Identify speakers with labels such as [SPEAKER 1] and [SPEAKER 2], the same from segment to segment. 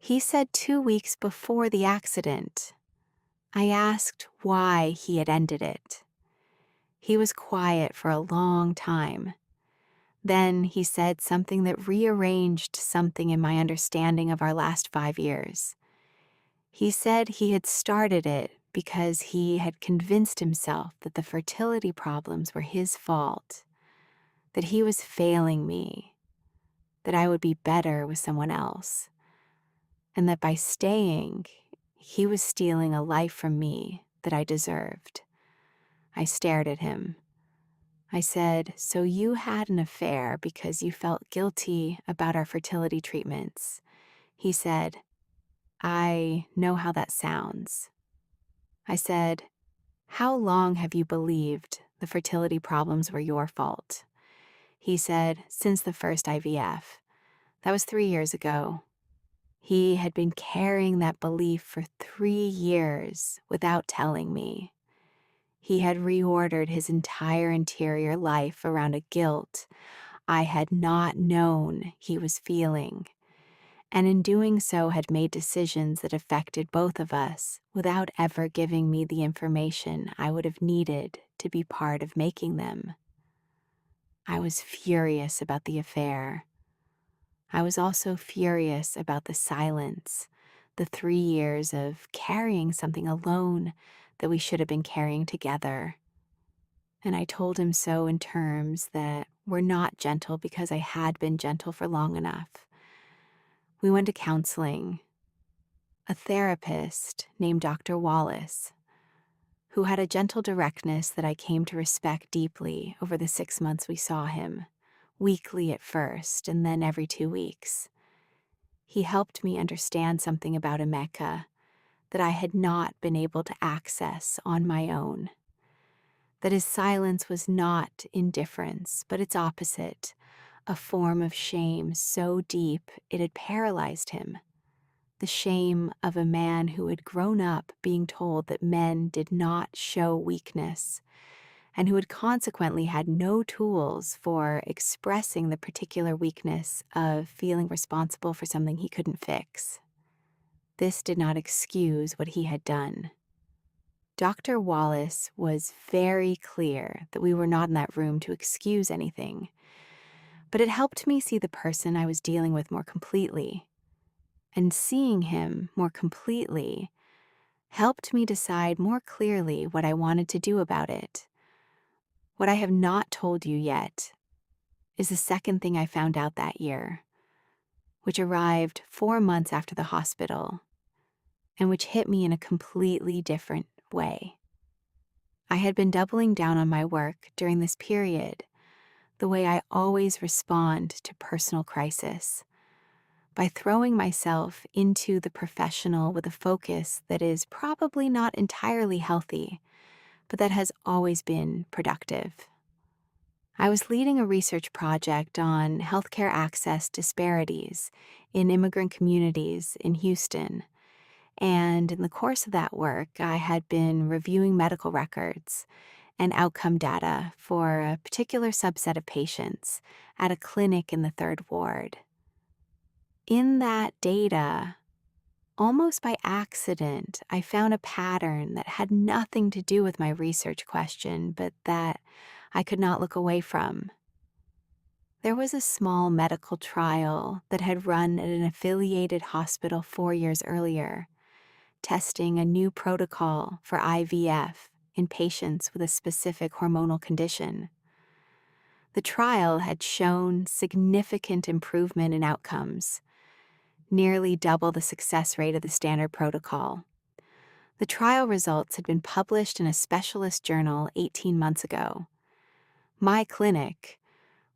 [SPEAKER 1] He said 2 weeks before the accident. I asked why he had ended it. He was quiet for a long time. Then he said something that rearranged something in my understanding of our last 5 years. He said he had started it because he had convinced himself that the fertility problems were his fault, that he was failing me, that I would be better with someone else, and that by staying, he was stealing a life from me that I deserved. I stared at him. I said, "So you had an affair because you felt guilty about our fertility treatments?" He said, "I know how that sounds." I said, "How long have you believed the fertility problems were your fault?" He said, "Since the first IVF. That was 3 years ago." He had been carrying that belief for 3 years without telling me. He had reordered his entire interior life around a guilt I had not known he was feeling, and in doing so had made decisions that affected both of us without ever giving me the information I would have needed to be part of making them. I was furious about the affair. I was also furious about the silence, the 3 years of carrying something alone that we should have been carrying together. And I told him so in terms that were not gentle because I had been gentle for long enough. We went to counseling. A therapist named Dr. Wallace, who had a gentle directness that I came to respect deeply over the 6 months we saw him, weekly at first and then every 2 weeks. He helped me understand something about Emeka that I had not been able to access on my own. That his silence was not indifference, but its opposite, a form of shame so deep it had paralyzed him. The shame of a man who had grown up being told that men did not show weakness, and who had consequently had no tools for expressing the particular weakness of feeling responsible for something he couldn't fix. This did not excuse what he had done. Dr. Wallace was very clear that we were not in that room to excuse anything, but it helped me see the person I was dealing with more completely. And seeing him more completely helped me decide more clearly what I wanted to do about it. What I have not told you yet is the second thing I found out that year, which arrived 4 months after the hospital, and which hit me in a completely different way. I had been doubling down on my work during this period, the way I always respond to personal crisis, by throwing myself into the professional with a focus that is probably not entirely healthy, but that has always been productive. I was leading a research project on healthcare access disparities in immigrant communities in Houston, and in the course of that work, I had been reviewing medical records and outcome data for a particular subset of patients at a clinic in the 3rd Ward. In that data, almost by accident, I found a pattern that had nothing to do with my research question, but that I could not look away from. There was a small medical trial that had run at an affiliated hospital 4 years earlier, testing a new protocol for IVF in patients with a specific hormonal condition. The trial had shown significant improvement in outcomes, nearly double the success rate of the standard protocol. The trial results had been published in a specialist journal 18 months ago. My clinic,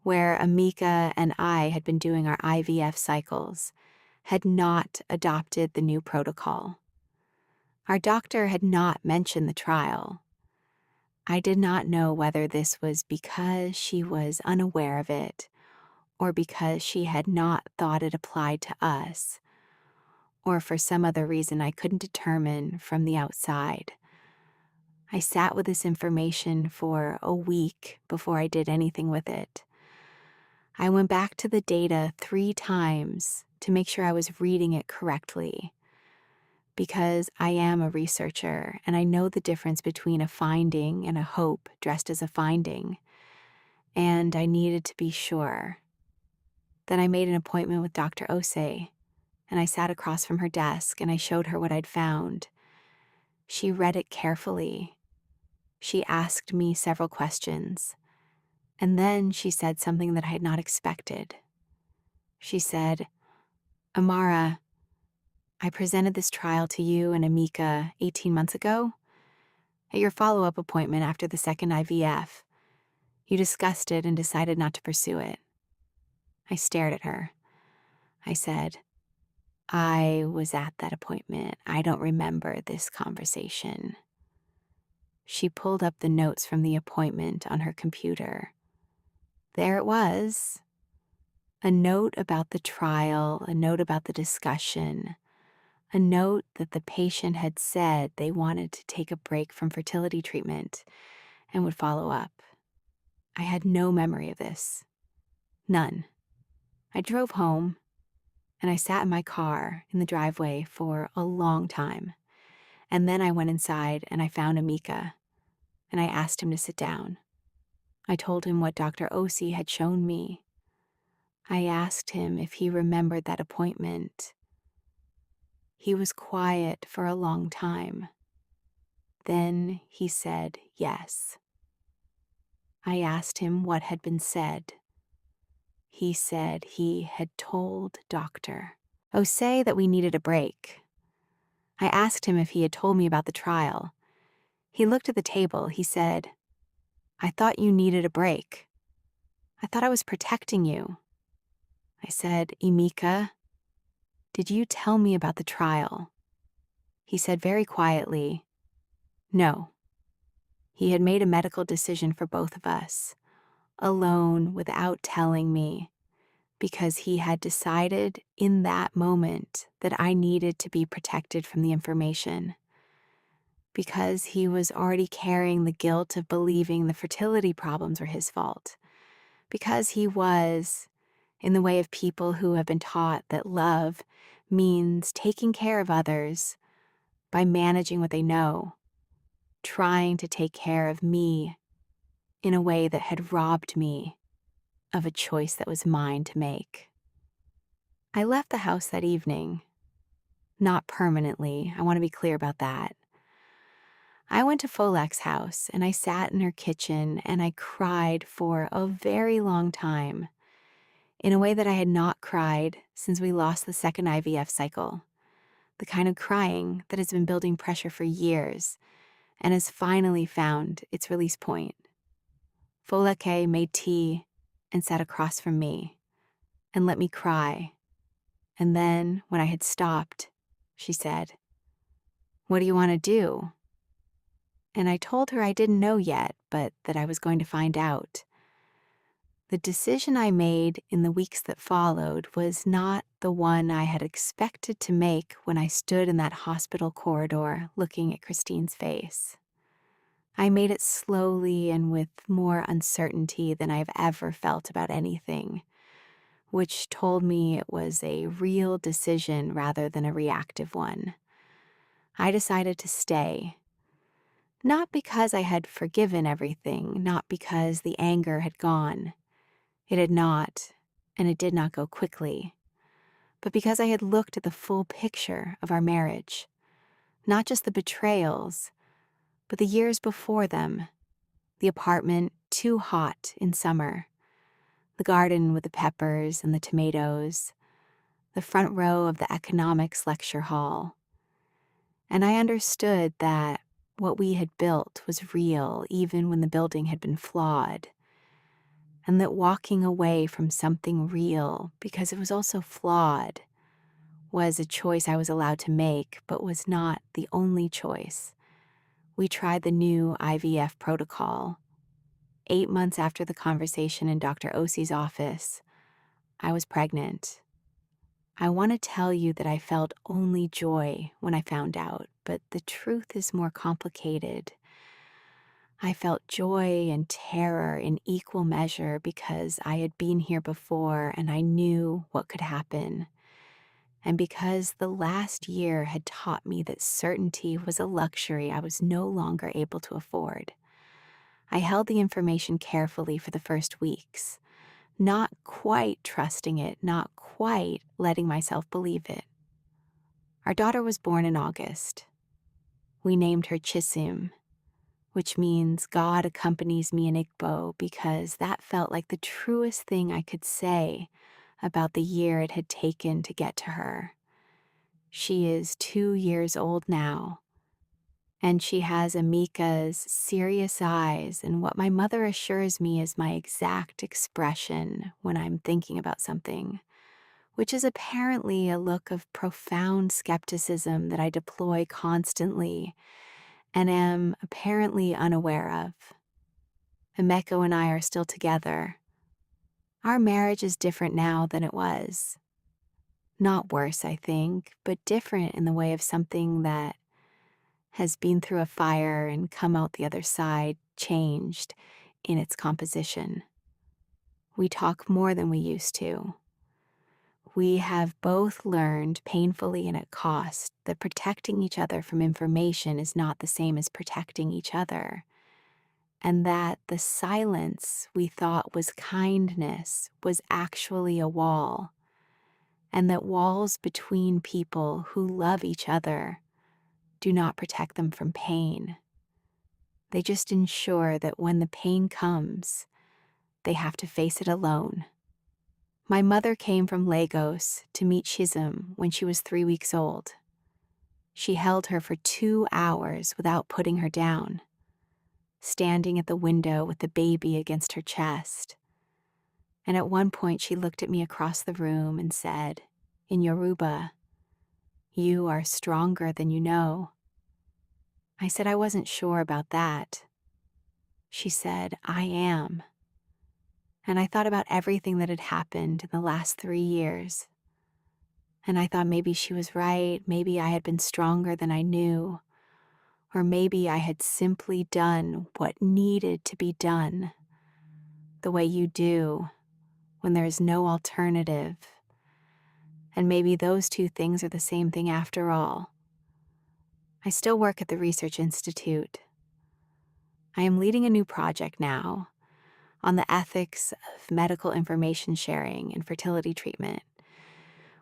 [SPEAKER 1] where Amika and I had been doing our IVF cycles, had not adopted the new protocol. Our doctor had not mentioned the trial. I did not know whether this was because she was unaware of it or because she had not thought it applied to us, or for some other reason I couldn't determine from the outside. I sat with this information for a week before I did anything with it. I went back to the data 3 times to make sure I was reading it correctly, because I am a researcher and I know the difference between a finding and a hope dressed as a finding, and I needed to be sure. Then I made an appointment with Dr. Osei, and I sat across from her desk and I showed her what I'd found. She read it carefully. She asked me several questions, and then she said something that I had not expected. She said, "Amara, I presented this trial to you and Amika 18 months ago. At your follow-up appointment after the second IVF, you discussed it and decided not to pursue it." I stared at her. I said, "I was at that appointment. I don't remember this conversation." She pulled up the notes from the appointment on her computer. There it was. A note about the trial, a note about the discussion, a note that the patient had said they wanted to take a break from fertility treatment and would follow up. I had no memory of this. None. I drove home, and I sat in my car in the driveway for a long time. And then I went inside and I found Amika, and I asked him to sit down. I told him what Dr. Osei had shown me. I asked him if he remembered that appointment. He was quiet for a long time. Then he said yes. I asked him what had been said. He said he had told Dr. Osei that we needed a break. I asked him if he had told me about the trial. He looked at the table. He said, "I thought you needed a break. I thought I was protecting you." I said, "Emika, did you tell me about the trial?" He said very quietly, "No." He had made a medical decision for both of us, alone, without telling me, because he had decided in that moment that I needed to be protected from the information, because he was already carrying the guilt of believing the fertility problems were his fault, because he was, in the way of people who have been taught that love means taking care of others by managing what they know, trying to take care of me in a way that had robbed me of a choice that was mine to make. I left the house that evening. Not permanently, I want to be clear about that. I went to Folek's house and I sat in her kitchen and I cried for a very long time, in a way that I had not cried since we lost the second IVF cycle, the kind of crying that has been building pressure for years and has finally found its release point. Foleke made tea and sat across from me and let me cry. And then, when I had stopped, she said, "What do you want to do?" And I told her I didn't know yet, but that I was going to find out. The decision I made in the weeks that followed was not the one I had expected to make when I stood in that hospital corridor looking at Christine's face. I made it slowly and with more uncertainty than I've ever felt about anything, which told me it was a real decision rather than a reactive one. I decided to stay. Not because I had forgiven everything, not because the anger had gone. It had not, and it did not go quickly. But because I had looked at the full picture of our marriage, not just the betrayals, but the years before them, the apartment too hot in summer, the garden with the peppers and the tomatoes, the front row of the economics lecture hall. And I understood that what we had built was real even when the building had been flawed, and that walking away from something real because it was also flawed was a choice I was allowed to make, but was not the only choice. We tried the new IVF protocol. 8 months after the conversation in Dr. Osei's office, I was pregnant. I want to tell you that I felt only joy when I found out, but the truth is more complicated. I felt joy and terror in equal measure because I had been here before and I knew what could happen. And because the last year had taught me that certainty was a luxury I was no longer able to afford, I held the information carefully for the first weeks, not quite trusting it, not quite letting myself believe it. Our daughter was born in August. We named her Chisim, which means God accompanies me in Igbo, because that felt like the truest thing I could say about the year it had taken to get to her. She is 2 years old now, and she has Amika's serious eyes and what my mother assures me is my exact expression when I'm thinking about something, which is apparently a look of profound skepticism that I deploy constantly and am apparently unaware of. Emeko and I are still together. Our marriage is different now than it was. Not worse, I think, but different in the way of something that has been through a fire and come out the other side changed in its composition. We talk more than we used to. We have both learned painfully and at cost that protecting each other from information is not the same as protecting each other, and that the silence we thought was kindness was actually a wall, and that walls between people who love each other do not protect them from pain. They just ensure that when the pain comes, they have to face it alone. My mother came from Lagos to meet Chisholm when she was 3 weeks old. She held her for 2 hours without putting her down, standing at the window with the baby against her chest. And at one point she looked at me across the room and said, in Yoruba, "You are stronger than you know." I said I wasn't sure about that. She said, "I am." And I thought about everything that had happened in the last 3 years. And I thought maybe she was right, maybe I had been stronger than I knew, or maybe I had simply done what needed to be done, the way you do when there is no alternative. And maybe those two things are the same thing after all. I still work at the Research Institute. I am leading a new project now on the ethics of medical information sharing and fertility treatment,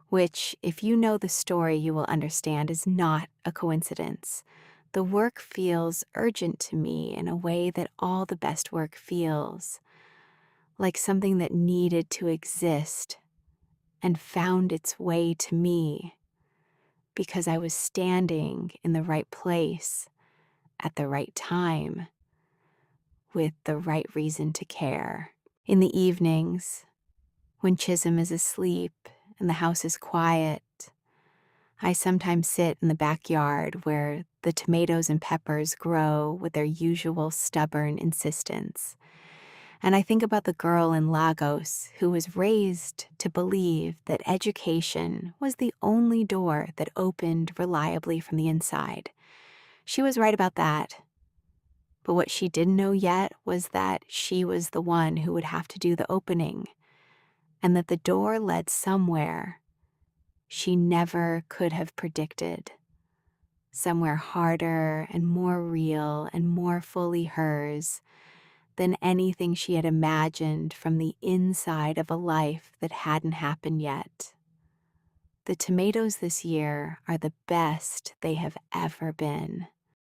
[SPEAKER 1] which, if you know the story, you will understand is not a coincidence. The work feels urgent to me in a way that all the best work feels, like something that needed to exist and found its way to me because I was standing in the right place at the right time with the right reason to care. In the evenings, when Chisholm is asleep and the house is quiet, I sometimes sit in the backyard where the tomatoes and peppers grow with their usual stubborn insistence. And I think about the girl in Lagos who was raised to believe that education was the only door that opened reliably from the inside. She was right about that. But what she didn't know yet was that she was the one who would have to do the opening, and that the door led somewhere she never could have predicted. Somewhere harder and more real and more fully hers than anything she had imagined from the inside of a life that hadn't happened yet. The tomatoes this year are the best they have ever been.